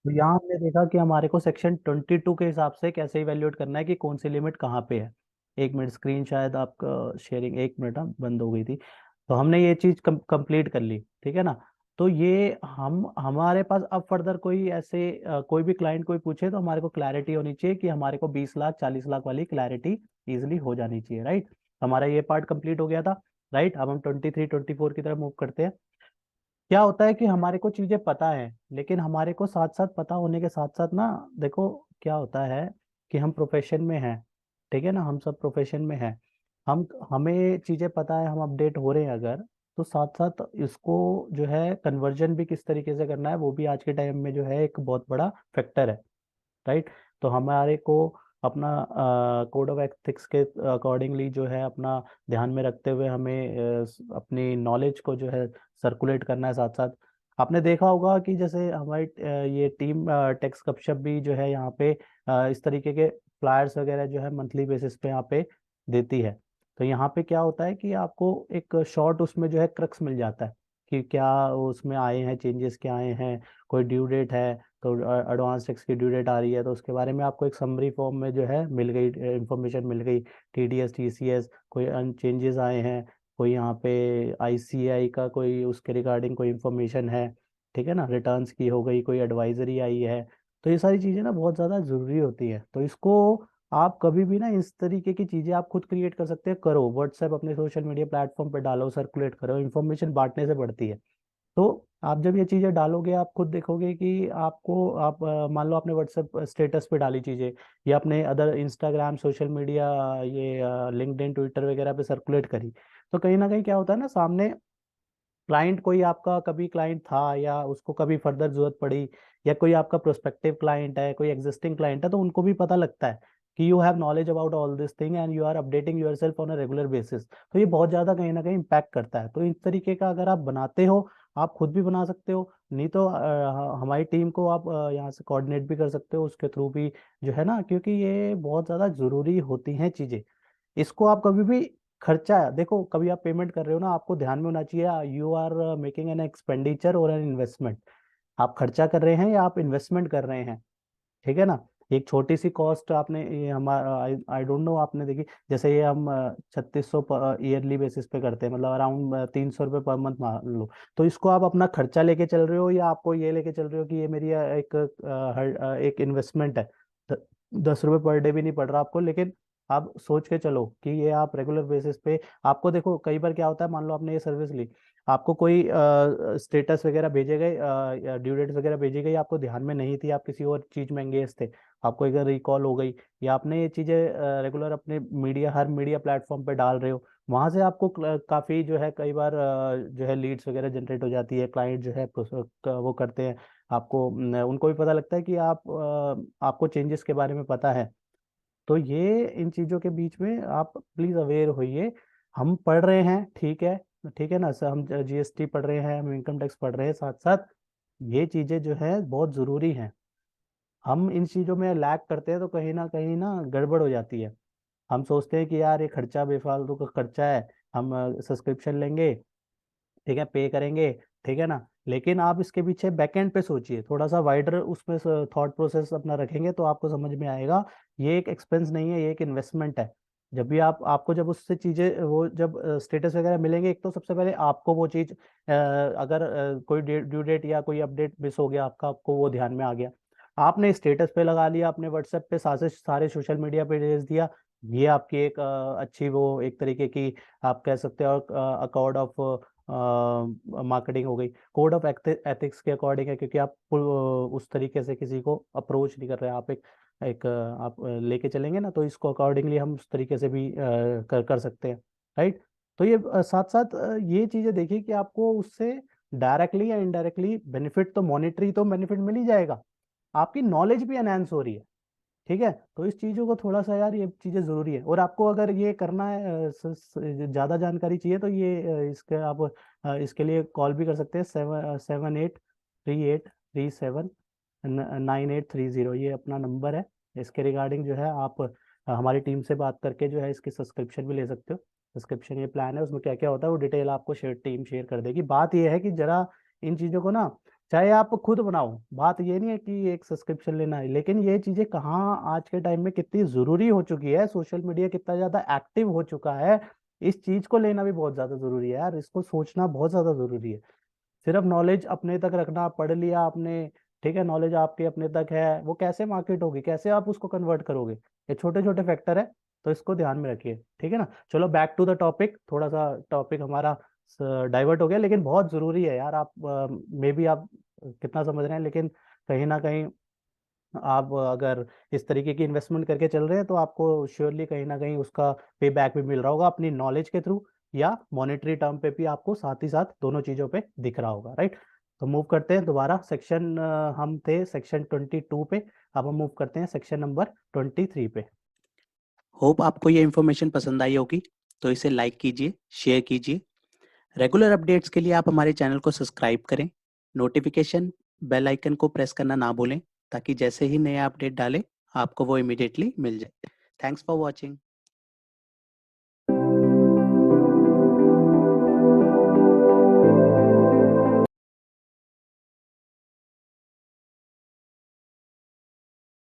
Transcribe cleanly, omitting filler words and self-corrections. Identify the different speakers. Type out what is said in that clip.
Speaker 1: तो यहाँ हमने देखा कि हमारे को सेक्शन 22 के हिसाब से कैसे इवेल्युएट करना है कि कौन सी लिमिट कहाँ पे है। एक मिनट, स्क्रीन शायद आपका शेयरिंग एक मिनट बंद हो गई थी। तो हमने ये चीज कंप्लीट कर ली, ठीक है ना। तो ये हम हमारे पास अब फर्दर कोई ऐसे कोई भी क्लाइंट कोई पूछे तो हमारे को क्लैरिटी होनी चाहिए कि हमारे को 20 लाख 40 लाख वाली क्लैरिटी इजिली हो जानी चाहिए, राइट। हमारा ये पार्ट कंप्लीट हो गया था, राइट। अब हम 23 24 की तरफ मूव करते हैं। क्या होता है कि हमारे को चीजें पता है, लेकिन हमारे को साथ साथ पता होने के साथ साथ ना, देखो क्या होता है कि हम प्रोफेशन में हैं, ठीक है ना, हम सब प्रोफेशन में हैं। हम हमें चीजें पता है, हम अपडेट हो रहे हैं अगर, तो साथ साथ इसको जो है कन्वर्जन भी किस तरीके से करना है वो भी आज के टाइम में जो है एक बहुत बड़ा फैक्टर है, राइट। तो हमारे को अपना कोड ऑफ एथिक्स के अकॉर्डिंगली जो है अपना ध्यान में रखते हुए हमें अपनी नॉलेज को जो है सर्कुलेट करना है साथ साथ। आपने देखा होगा कि जैसे हमारी ये टीम टेक्स गपशप भी जो है यहाँ पे इस तरीके के फ्लायर्स वगैरह जो है मंथली बेसिस पे यहाँ पे देती है। तो यहाँ पे क्या होता है कि आपको एक शॉर्ट उसमें जो है क्रक्स मिल जाता है कि क्या उसमें आए हैं, चेंजेस क्या आए हैं, कोई ड्यू डेट है तो एडवांस टैक्स की ड्यू डेट आ रही है तो उसके बारे में आपको एक समरी फॉर्म में जो है मिल गई, इंफॉर्मेशन मिल गई। टीडीएस टीसीएस कोई चेंजेस आए हैं, कोई यहाँ पे आईसीआई का कोई उसके रिगार्डिंग कोई इंफॉर्मेशन है, ठीक है ना, रिटर्न्स की हो गई, कोई एडवाइजरी आई है। तो ये सारी चीज़ें ना बहुत ज़्यादा ज़रूरी होती है। तो इसको आप कभी भी ना इस तरीके की चीज़ें आप खुद क्रिएट कर सकते हैं, करो व्हाट्सएप अपने सोशल मीडिया प्लेटफॉर्म पे डालो, सर्कुलेट करो, इन्फॉर्मेशन बांटने से बढ़ती है। तो आप जब ये चीजें डालोगे आप खुद देखोगे कि आपको आप मान लो आपने व्हाट्सएप स्टेटस पे डाली चीजें या अपने अदर इंस्टाग्राम सोशल मीडिया ये लिंक्डइन ट्विटर वगैरह पे सर्कुलेट करी, तो कहीं ना कहीं क्या होता है ना, सामने क्लाइंट कोई आपका कभी क्लाइंट था या उसको कभी फर्दर जरूरत पड़ी, या कोई आपका प्रोस्पेक्टिव क्लाइंट है, कोई एग्जिस्टिंग क्लाइंट है, तो उनको भी पता लगता है कि you have knowledge about all this thing and you are updating yourself on a regular basis. तो ये बहुत ज्यादा कहीं ना कहीं इम्पैक्ट करता है। तो इस तरीके का अगर आप बनाते हो, आप खुद भी बना सकते हो, नहीं तो हमारी टीम को आप यहाँ से कोऑर्डिनेट भी कर सकते हो उसके थ्रू भी, जो है ना, क्योंकि ये बहुत ज्यादा जरूरी होती हैं चीजें। इसको आप कभी भी खर्चा है, देखो कभी आप पेमेंट कर रहे हो ना, आपको ध्यान में होना चाहिए you are making an expenditure और एन इन्वेस्टमेंट। आप खर्चा कर रहे हैं या आप इन्वेस्टमेंट कर रहे हैं, ठीक है ना। एक छोटी सी कॉस्ट आपने ये हमारा आई डोंट नो आपने देखी, जैसे ये हम 3600 ईयरली बेसिस पे करते हैं, मतलब अराउंड 300 रुपये पर मंथ मान लो। तो इसको आप अपना खर्चा लेके चल रहे हो या आपको ये लेके चल रहे हो कि ये मेरी एक इन्वेस्टमेंट है। 10 रुपये पर डे भी नहीं पड़ रहा आपको, लेकिन आप सोच के चलो कि ये आप रेगुलर बेसिस पे, आपको देखो कई बार क्या होता है, मान लो आपने ये सर्विस ली, आपको कोई स्टेटस वगैरह भेजे गए या ड्यू डेट वगैरह भेजी गई, आपको ध्यान में नहीं थी, आप किसी और चीज में एंगेज थे, आपको एक रिकॉल हो गई, या आपने ये चीजें रेगुलर अपने मीडिया हर मीडिया प्लेटफॉर्म पे डाल रहे हो, वहां से आपको काफी जो है कई बार जो है लीड्स वगैरह जनरेट हो जाती है, क्लाइंट जो है वो करते हैं आपको, उनको भी पता लगता है कि आपको चेंजेस के बारे में पता है। तो ये इन चीजों के बीच में आप प्लीज अवेयर होइए। हम पढ़ रहे हैं, ठीक है, ठीक है ना सर, हम जीएसटी पढ़ रहे हैं, हम इनकम टैक्स पढ़ रहे हैं, साथ साथ ये चीजें जो है बहुत जरूरी हैं। हम इन चीजों में लैग करते हैं तो कहीं ना गड़बड़ हो जाती है। हम सोचते हैं कि यार ये खर्चा बेफालतू का खर्चा है, हम सब्सक्रिप्शन लेंगे, ठीक है, पे करेंगे, ठीक है ना। लेकिन आप इसके पीछे बैकएंड पे सोचिए, थोड़ा सा वाइडर उसमें थॉट प्रोसेस अपना रखेंगे तो आपको समझ में आएगा ये एक एक्सपेंस नहीं है, ये एक इन्वेस्टमेंट है। जब भी आपको जब उससे चीजें वो जब स्टेटस वगैरह मिलेंगे, एक तो सबसे पहले आपको वो चीज अगर कोई ड्यू डेट या कोई अपडेट मिस हो गया आपका, आपको वो ध्यान में आ गया, आपने स्टेटस पे लगा लिया, आपने व्हाट्सएप पे सारे सारे सोशल मीडिया पे भेज दिया, ये आपकी एक अच्छी वो एक तरीके की आप कह सकते हो अकॉर्ड ऑफ मार्केटिंग हो गई। कोड ऑफ एथिक्स के अकॉर्डिंग है, क्योंकि आप उस तरीके से किसी को अप्रोच नहीं कर रहे, आप एक आप लेके चलेंगे ना, तो इसको अकॉर्डिंगली हम उस तरीके से भी कर सकते हैं, राइट। तो ये साथ साथ ये चीजें देखिए कि आपको उससे डायरेक्टली या इनडायरेक्टली बेनिफिट, तो मॉनेटरी तो बेनिफिट मिल ही जाएगा, आपकी नॉलेज भी एनहेंस हो रही है, ठीक है। तो इस चीजों को थोड़ा सा यार ये चीजें जरूरी है। और आपको अगर ये करना है ज्यादा जानकारी चाहिए तो ये इसके आप इसके लिए कॉल भी कर सकते हैं, 7838379830, ये अपना नंबर है। इसके रिगार्डिंग जो है आप हमारी टीम से बात करके जो है इसकी सब्सक्रिप्शन भी ले सकते हो। सब्सक्रिप्शन ये प्लान है, उसमें क्या क्या होता है वो डिटेल आपको टीम शेयर कर देगी। बात ये है कि जरा इन चीज़ों को ना चाहे आप खुद बनाओ, बात ये नहीं है कि एक सब्सक्रिप्शन लेना है, लेकिन ये चीजें कहाँ आज के टाइम में कितनी जरूरी हो चुकी है, सोशल मीडिया कितना ज्यादा एक्टिव हो चुका है, इस चीज को लेना भी बहुत ज्यादा जरूरी है यार, इसको सोचना बहुत ज्यादा जरूरी है। सिर्फ नॉलेज अपने तक रखना, पढ़ लिया आपने, ठीक है, नॉलेज आपके अपने तक है, वो कैसे मार्केट होगी, कैसे आप उसको कन्वर्ट करोगे, ये छोटे छोटे फैक्टर है, तो इसको ध्यान में रखिए, ठीक है ना। चलो बैक टू द टॉपिक, थोड़ा सा टॉपिक हमारा डाइवर्ट हो गया, लेकिन बहुत जरूरी है यार, आप मे बी आप कितना समझ रहे हैं, लेकिन कहीं ना कहीं आप अगर इस तरीके की इन्वेस्टमेंट करके चल रहे हैं तो आपको श्योरली कहीं ना कहीं उसका पे बैक भी मिल रहा होगा, अपनी नॉलेज के थ्रू या मॉनेटरी टर्म पे भी आपको साथ ही साथ दोनों चीजों पे दिख रहा होगा, राइट। तो मूव करते हैं दोबारा सेक्शन, हम थे सेक्शन 22 पे, अब हम मूव करते हैं सेक्शन नंबर 23 पे।
Speaker 2: होप आपको ये इन्फॉर्मेशन पसंद आई होगी, तो इसे लाइक कीजिए, शेयर कीजिए। रेगुलर अपडेट्स के लिए आप हमारे चैनल को सब्सक्राइब करें। नोटिफिकेशन बेल आइकन को प्रेस करना ना भूलें, ताकि जैसे ही नया अपडेट डालें आपको वो इमीडिएटली मिल जाए। Thanks for watching.